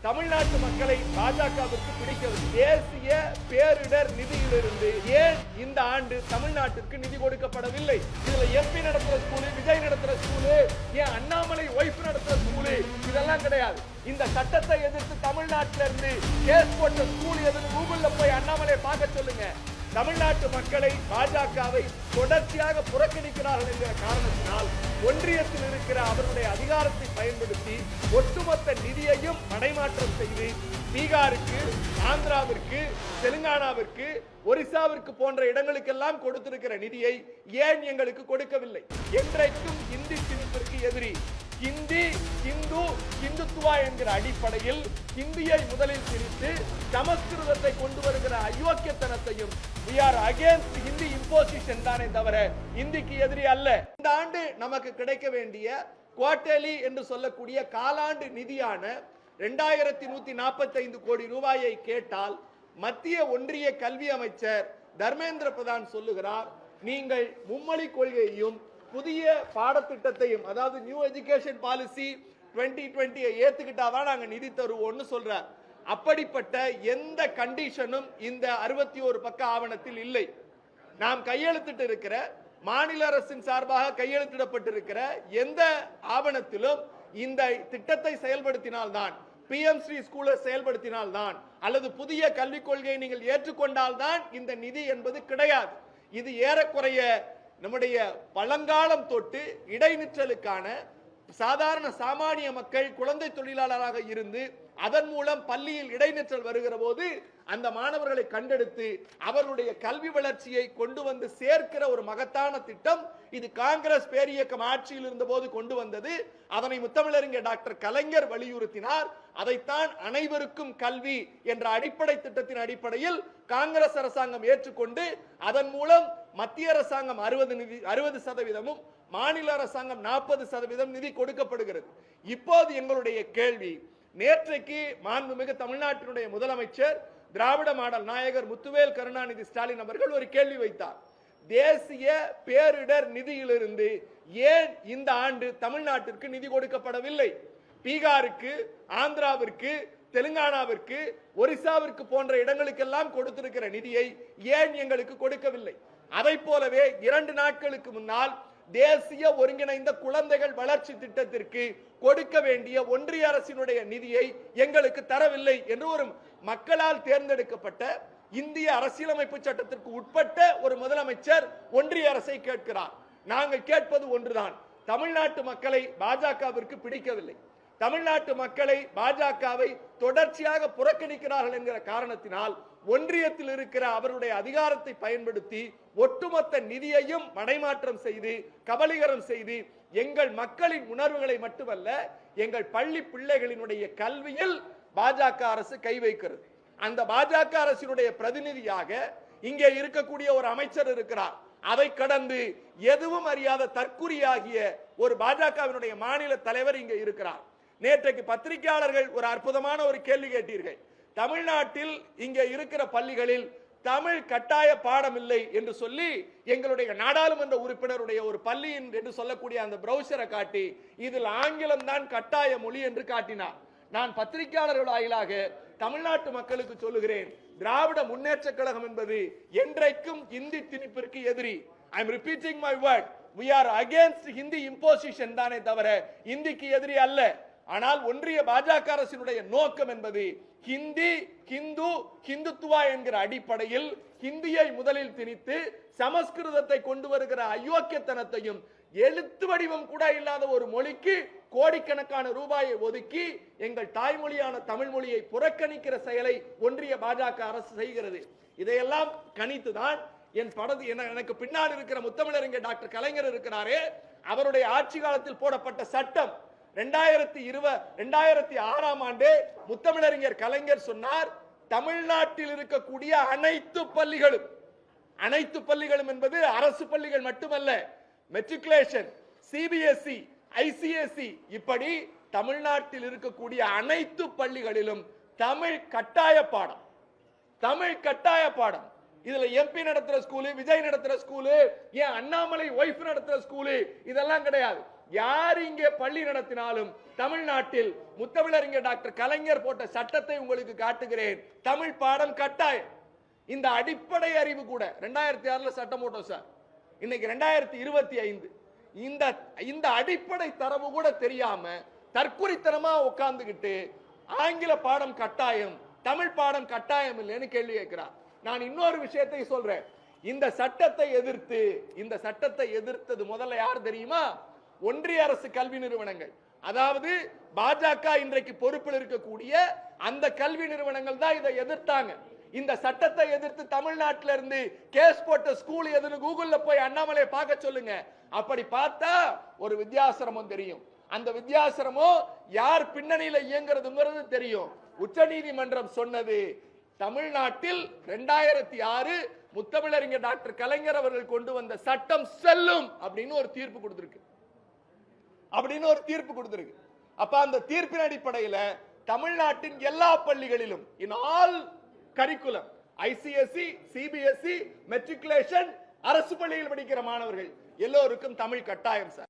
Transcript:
தமிழ்நாட்டு மக்களை பாஜகவிற்கு பிடிக்கவில்லை. தேசிய பேரிடர் நிதியிலிருந்து ஏன் இந்த ஆண்டு தமிழ்நாட்டிற்கு நிதி கொடுக்கப்படவில்லை? இதுல எம்பி நடத்துற ஸ்கூலு, விஜய் நடத்துற ஸ்கூலு, ஏன் அண்ணாமலை ஒய்ஃப் நடத்துற ஸ்கூலு, இதெல்லாம் கிடையாது. இந்த சட்டத்தை எதிர்த்து தமிழ்நாட்டில இருந்து கேஸ் போட்ட ஸ்கூல் எதுன்னு கூகுள்ல போய் அண்ணாமலை பார்க்க சொல்லுங்க. தமிழ்நாட்டு மக்களை பாஜகவை தொடர்ச்சியாக புறக்கணிக்கிறார்கள் என்கிற காரணத்தினால் ஒன்றியத்தில் இருக்கிற அவருடைய அதிகாரத்தை பயன்படுத்தி ஒட்டுமொத்த நிதியையும் மடைமாற்றம் செய்து பீகாருக்கு, ஆந்திராவிற்கு, தெலுங்கானாவிற்கு, ஒரிசாவிற்கு போன்ற இடங்களுக்கெல்லாம் கொடுத்திருக்கிற நிதியை ஏன் எங்களுக்கு கொடுக்கவில்லை? என்றைக்கும் இந்தி திணிப்பிற்கு எதிரி. ஹிந்தி, ஹிந்து, ஹிந்துத்துவா என்கிற அடிப்படையில் ஹிந்தியை முதலில் திணித்து சமஸ்கிருதத்தை கொண்டு வருகிற அயோக்கியத்தனத்தையும் we are against Hindi imposition தானே தவிர இந்திக்கு எதிரி அல்ல. இந்த ஆண்டு நமக்கு கிடைக்க வேண்டிய குவார்டர்லி என்று சொல்லக்கூடிய காலாண்டு நிதியான 2145 கோடி ரூபாயை கேட்டால் மத்திய ஒன்றிய கல்வி அமைச்சர் தர்மேந்திர பிரதான் சொல்லுகிறார், நீங்கள் மும்மொழி கொள்கையையும் புதிய பாடத்திட்டத்தையும், அதாவது நியூ எஜுகேஷன் பாலிசி 2020 ஏத்துக்கிட்டாதான் நாங்க நிதி தருவோம்னு சொல்றார். அப்படிப்பட்ட எந்த கண்டிஷனும் இந்த 61 பக்க ஆவணத்தில் இல்லை. நாம் கையெழுத்திட்டு இருக்கிற, மாநில அரசின் சார்பாக கையெழுத்திடப்பட்டிருக்கிற எந்த ஆவணத்திலும் இந்த திட்டத்தை செயல்படுத்தினால்தான், பிஎம் ஸ்ரீ ஸ்கூலை செயல்படுத்தினால்தான், அல்லது புதிய கல்விக் கொள்கையை நீங்கள் ஏற்றுக்கொண்டால்தான் இந்த நிதி என்பது கிடையாது. இது ஏறக்குறைய நம்முடைய பழங்காலம் தொட்டு இடைநிற்றலுக்கான சாதாரண சாமானிய மக்கள் குழந்தை தொழிலாளராக இருந்து அதன் மூலம் பள்ளியில் இடைநிற்றல் வருகிற போது அந்த மாணவர்களை கண்டெடுத்து அவர்களுடைய கல்வி வளர்ச்சியை கொண்டு வந்து சேர்க்கிற ஒரு மகத்தான திட்டம். இது காங்கிரஸ் பேரியக்கம் ஆட்சியில் இருந்த போது கொண்டு வந்தது. அதனை முத்தமிழறிஞர் டாக்டர் கலைஞர் வலியுறுத்தினார். அதைத்தான் அனைவருக்கும் கல்வி என்ற அடிப்படை திட்டத்தின் அடிப்படையில் காங்கிரஸ் அரசாங்கம் ஏற்றுக்கொண்டு அதன் மூலம் மத்திய அரசாங்கம் 60%, மாநில அரசாங்கம் 40% நிதி கொடுக்கப்படுகிறது. இப்போது எங்களுடைய கேள்வி, நேற்றைக்கு மாண்புமிகு தமிழ்நாட்டினுடைய முதலமைச்சர் திராவிட மாடல் நாயகர் முத்துவேல் கருணாநிதி ஸ்டாலின் அவர்கள் ஒரு கேள்வி வைத்தார். தேசிய பேரிடர் நிதியிலிருந்து ஏன் இந்த ஆண்டு தமிழ்நாட்டிற்கு நிதி கொடுக்கப்படவில்லை? பீகாருக்கு, ஆந்திராவிற்கு, தெலுங்கானாவிற்கு, ஒரிசாவிற்கு போன்ற இடங்களுக்கெல்லாம் கொடுத்திருக்கிற நிதியை ஏன் எங்களுக்கு கொடுக்கவில்லை? அதை போலவே 2 நாட்களுக்கு முன்னால் தேசிய ஒருங்கிணைந்த குழந்தைகள் வளர்ச்சி திட்டத்திற்கு கொடுக்க வேண்டிய ஒன்றிய அரசினுடைய நிதியை எங்களுக்கு தரவில்லை என்று ஒரு மக்களால் தேர்ந்தெடுக்கப்பட்ட இந்திய அரசியலமைப்பு சட்டத்திற்கு உட்பட்ட ஒரு முதலமைச்சர் ஒன்றிய அரசை கேட்கிறார். நாங்கள் கேட்பது ஒன்றுதான், தமிழ்நாட்டு மக்களை பாஜகவிற்கு பிடிக்கவில்லை. தமிழ்நாட்டு மக்களை பாஜகவை தொடர்ச்சியாக புறக்கணிக்கிறார்கள் என்கிற காரணத்தினால் ஒன்றியத்தில் இருக்கிற அவருடைய அதிகாரத்தை பயன்படுத்தி ஒட்டுமொத்த நிதியையும் மடைமாற்றம் செய்து கபலீகரம் செய்து எங்கள் மக்களின் உணர்வுகளை மட்டுமல்ல, எங்கள் பள்ளி பிள்ளைகளினுடைய கல்வியில் பாஜக அரசு கை வைக்கிறது. அந்த பாஜக அரசினுடைய பிரதிநிதியாக இங்கே இருக்கக்கூடிய ஒரு அமைச்சர் இருக்கிறார். அதை கடந்து எதுவும் அறியாத தற்குறியாகிய ஒரு பாஜகவினுடைய மாநில தலைவர் இங்கே இருக்கிறார். நேற்றைக்கு பத்திரிகையாளர்கள் ஒரு அற்புதமான ஒரு கேள்வி கேட்டீர்கள். தமிழ்நாட்டில் இங்கே இருக்கிற பள்ளிகளில் தமிழ் கட்டாய பாடம் இல்லை என்று சொல்லி எங்களுடைய நாடாளுமன்ற உறுப்பினருடைய ஒரு பள்ளியின் என்று சொல்லக்கூடிய அந்த பிரவுசரை காட்டி இதில் ஆங்கிலம் தான் கட்டாய மொழி என்று காட்டினார். நான் பத்திரிகையாளர்கள் வாயிலாக தமிழ்நாட்டு மக்களுக்கு சொல்லுகிறேன், திராவிட முன்னேற்ற கழகம் என்பது என்றைக்கும் இந்தி திணிப்பிற்கு எதிரி. I am repeating my word, we are against Hindi imposition தானே தவிர இந்திக்கு எதிரி அல்ல. ஆனால் ஒன்றிய பாஜக அரசினுடைய நோக்கம் என்பது ஹிந்தி, ஹிந்து, ஹிந்துத்துவா என்கிற அடிப்படையில் ஹிந்தியை முதலில் திணித்து சமஸ்கிருதத்தை கொண்டு வருகிற அயோக்கியத்தனத்தையும் எழுத்து வடிவம் கூட இல்லாத ஒரு மொழிக்கு கோடிக்கணக்கான ரூபாயை ஒதுக்கி எங்கள் தாய்மொழியான தமிழ் மொழியை புறக்கணிக்கிற செயலை ஒன்றிய பாஜக அரசு செய்கிறது. இதையெல்லாம் கணித்துதான் எனக்கு பின்னால் இருக்கிற முத்தமிழறிஞர் டாக்டர் கலைஞர் இருக்கிறாரே, அவருடைய ஆட்சி காலத்தில் போடப்பட்ட சட்டம் 2006ஆம் ஆண்டு முத்தமிழறிஞர் கலைஞர் சொன்னார், தமிழ்நாட்டில் இருக்கக்கூடிய அனைத்து பள்ளிகளும் என்பது அரசு பள்ளிகள் மட்டுமல்ல, மெட்ரிகுலேஷன், சிபிஎஸ்இ, ஐசிஎஸ்இ, இப்படி தமிழ்நாட்டில் இருக்கக்கூடிய அனைத்து பள்ளிகளிலும் தமிழ் கட்டாய பாடம். இதுல எம்பி நடத்துற ஸ்கூலு, விஜய் நடத்துற ஸ்கூலு, ஏன் அண்ணாமலை ஒய்ஃப் நடத்துற ஸ்கூலு, இதெல்லாம் கிடையாது. யார் இங்கே பள்ளி நடத்தினாலும் தமிழ்நாட்டில் முத்தமிழறிஞர் டாக்டர் கலைஞர் போட்ட சட்டத்தை உங்களுக்கு காட்டுகிறேன். தமிழ் பாடம் கட்டாயம். இந்த அடிப்படை அறிவு கூட 2006 சட்டம் போட்டோம் சார். இன்னைக்கு 2025. இந்த அடிப்படை தரவு கூட தெரியாம தற்குறித்தனமா உட்கார்ந்துகிட்டு ஆங்கில பாடம் கட்டாயம், தமிழ் பாடம் கட்டாயம் இல்லைன்னு கேள்வி கேட்கிறார். நான் இன்னொரு விஷயத்தை சொல்றேன். இந்த சட்டத்தை எதிர்த்தது முதல்ல யார் தெரியுமா? ஒன்றிய அரசு கல்வி நிறுவனங்கள். அதாவது பாஜக இன்றைக்கு பொறுப்பில் இருக்கக்கூடிய அந்த கல்வி நிறுவனங்கள் தான் இதை எதிர்த்தாங்க. இந்த சட்டத்தை எதிர்த்து தமிழ்நாட்டில இருந்து கேஸ் போட்ட ஸ்கூல் எதுன்னு கூகுள்ல போய் அண்ணாமலை பார்க்க சொல்லுங்க. அப்படி பார்த்தா ஒரு வித்யாசிரமம் தெரியும். அந்த வித்யாசிரமம் யார் பின்னணியில இயங்குறதுங்கிறது தெரியும். உச்சநீதிமன்றம் சொன்னது தமிழ்நாட்டில் 2006 முத்தமிழறிஞர் டாக்டர் கலைஞர் அவர்கள் கொண்டு வந்த சட்டம் செல்லும் அப்படின்னு ஒரு தீர்ப்பு கொடுத்திருக்கு. அப்ப அந்த தீர்ப்பின் அடிப்படையில் தமிழ்நாட்டின் எல்லா பள்ளிகளிலும் in all curriculum ICSE, CBSE, matriculation அரசு பள்ளியில் படிக்கிற மாணவர்கள் எல்லோருக்கும் தமிழ் கட்டாயம் சார்.